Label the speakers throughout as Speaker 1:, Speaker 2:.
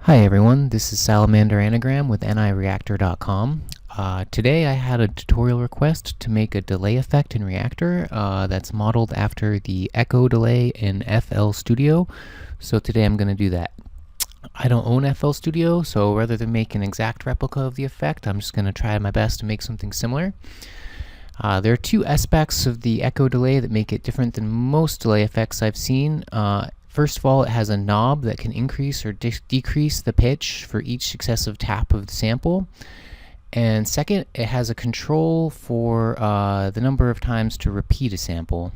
Speaker 1: Hi everyone, this is salamanderanagram with Reaktor.com. Today I had a tutorial request to make a delay effect in Reaktor that's modeled after the echo delay in FL Studio. So today I'm going to do that. I don't own FL Studio, so rather than make an exact replica of the effect, I'm just going to try my best to make something similar. There are two aspects of the echo delay that make it different than most delay effects I've seen. First of all, it has a knob that can increase or decrease the pitch for each successive tap of the sample. And second, it has a control for the number of times to repeat a sample.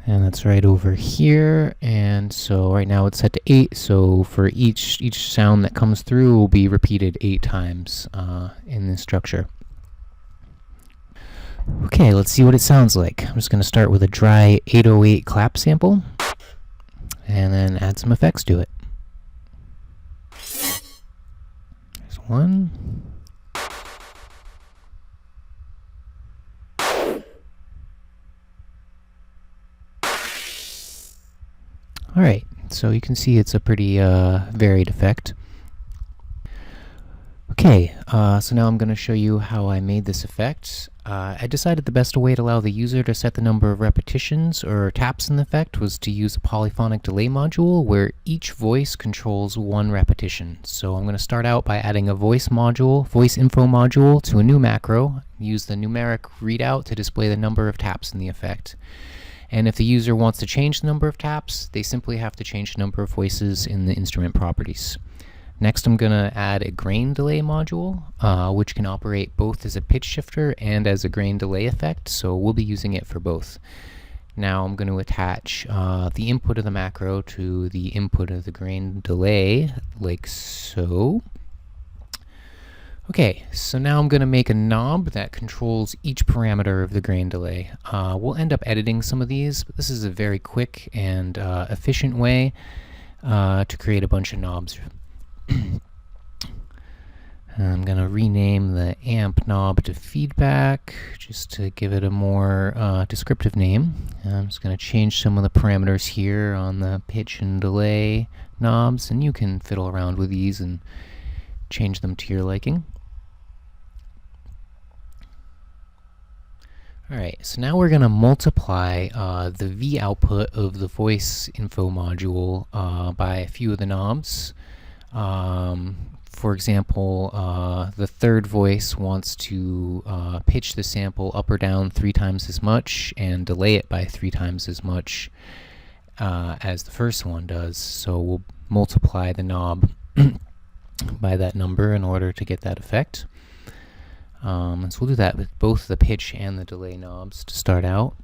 Speaker 1: And that's right over here. And so right now it's set to 8. So for each sound that comes through will be repeated 8 times in this structure. Okay, let's see what it sounds like. I'm just going to start with a dry 808 clap sample and then add some effects to it. There's one. Alright, so you can see it's a pretty varied effect. Okay, so now I'm going to show you how I made this effect. I decided the best way to allow the user to set the number of repetitions or taps in the effect was to use a polyphonic delay module where each voice controls one repetition. So I'm going to start out by adding a voice info module to a new macro, use the numeric readout to display the number of taps in the effect. And if the user wants to change the number of taps, they simply have to change the number of voices in the instrument properties. Next, I'm going to add a grain delay module, which can operate both as a pitch shifter and as a grain delay effect, so we'll be using it for both. Now I'm going to attach the input of the macro to the input of the grain delay, like so. Okay, so now I'm going to make a knob that controls each parameter of the grain delay. We'll end up editing some of these, but this is a very quick and efficient way to create a bunch of knobs. I'm going to rename the amp knob to feedback just to give it a more descriptive name. I'm just going to change some of the parameters here on the pitch and delay knobs, and you can fiddle around with these and change them to your liking. Alright, so now we're going to multiply the V output of the voice info module by a few of the knobs. For example, the third voice wants to pitch the sample up or down 3 times as much and delay it by 3 times as much as the first one does. So we'll multiply the knob by that number in order to get that effect. So we'll do that with both the pitch and the delay knobs to start out.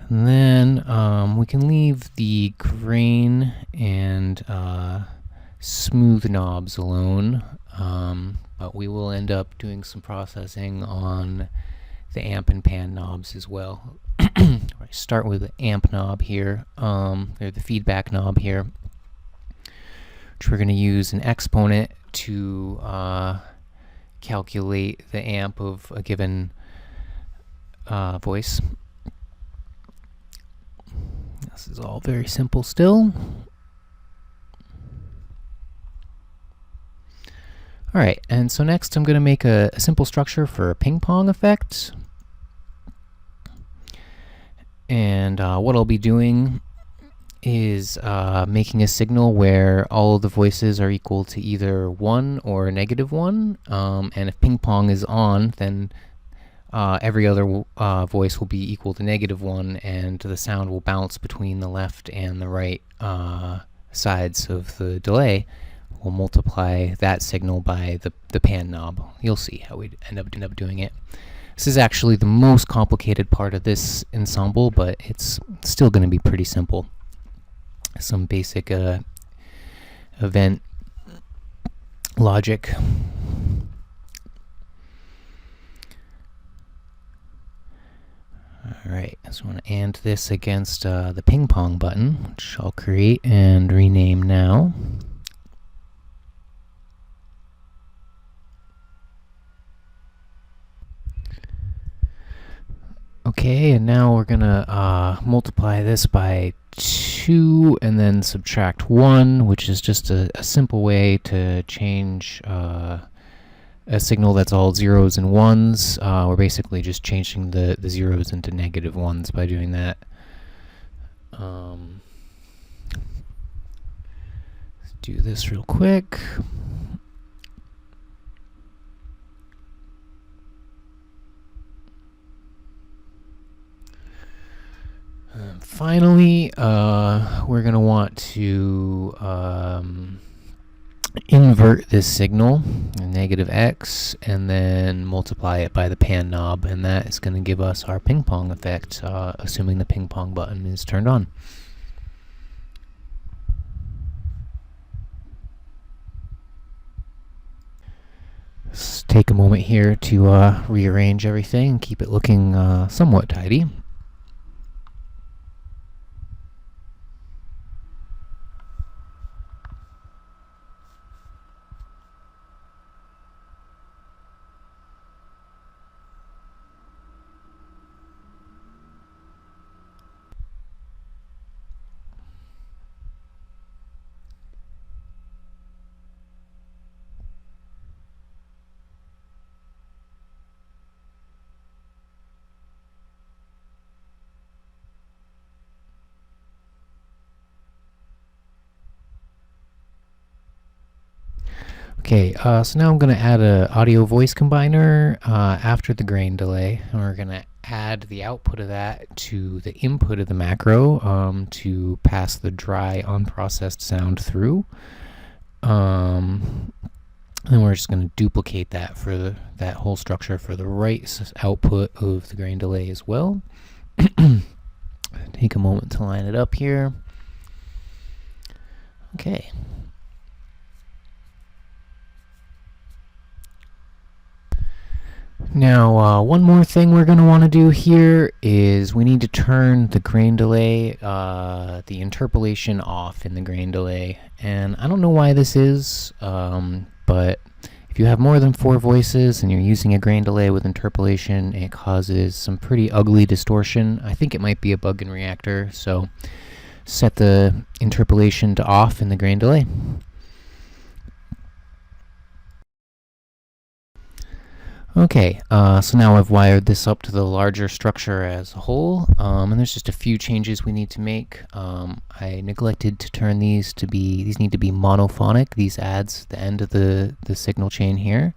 Speaker 1: And then we can leave the grain and smooth knobs alone, but we will end up doing some processing on the amp and pan knobs as well. I start with the amp knob here, or the feedback knob here, which we're going to use an exponent to calculate the amp of a given voice. This is all very simple still. Alright, and so next I'm going to make a simple structure for a ping pong effect. And what I'll be doing is making a signal where all of the voices are equal to either 1 or -1. And if ping pong is on, then every other voice will be equal to -1, and the sound will bounce between the left and the right sides of the delay. We'll multiply that signal by the pan knob. You'll see how we end up doing it. This is actually the most complicated part of this ensemble, but it's still going to be pretty simple. Some basic event logic. Alright, so I'm going to AND this against the ping pong button, which I'll create and rename now. Okay, and now we're going to multiply this by 2 2 and then subtract 1, which is just a simple way to change a signal that's all zeros and ones. We're basically just changing the zeros into negative ones by doing that. Let's do this real quick. Finally, we're going to want to invert this signal, negative x, and then multiply it by the pan knob, and that is going to give us our ping pong effect, assuming the ping pong button is turned on. Let's take a moment here to rearrange everything and keep it looking somewhat tidy. Okay, so now I'm going to add an audio voice combiner after the grain delay, and we're going to add the output of that to the input of the macro to pass the dry unprocessed sound through. And we're just going to duplicate that for that whole structure for the right output of the grain delay as well. Take a moment to line it up here. Okay. Now, one more thing we're going to want to do here is we need to turn the grain delay, the interpolation off in the grain delay. And I don't know why this is, but if you have more than 4 voices and you're using a grain delay with interpolation, it causes some pretty ugly distortion. I think it might be a bug in Reaktor, so set the interpolation to off in the grain delay. Okay, so now I've wired this up to the larger structure as a whole, and there's just a few changes we need to make. I neglected to turn these need to be monophonic, these adds the end of the signal chain here.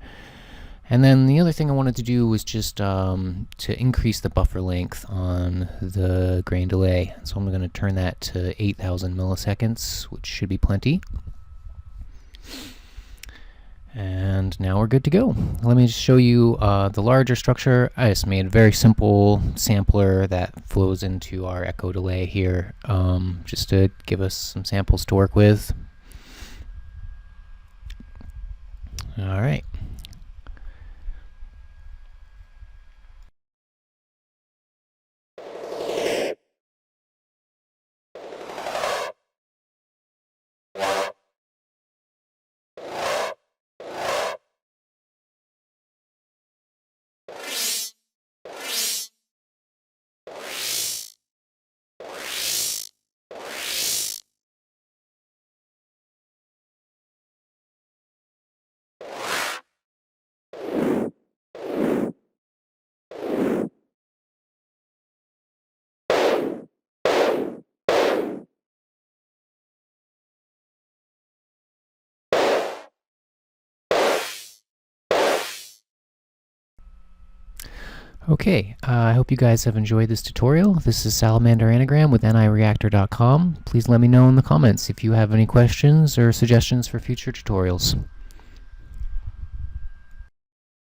Speaker 1: And then the other thing I wanted to do was just to increase the buffer length on the grain delay. So I'm going to turn that to 8,000 milliseconds, which should be plenty. And now we're good to go. Let me just show you the larger structure. I just made a very simple sampler that flows into our echo delay here, just to give us some samples to work with. All right. Okay, I hope you guys have enjoyed this tutorial. This is salamanderanagram with nireaktor.com. Please let me know in the comments if you have any questions or suggestions for future tutorials.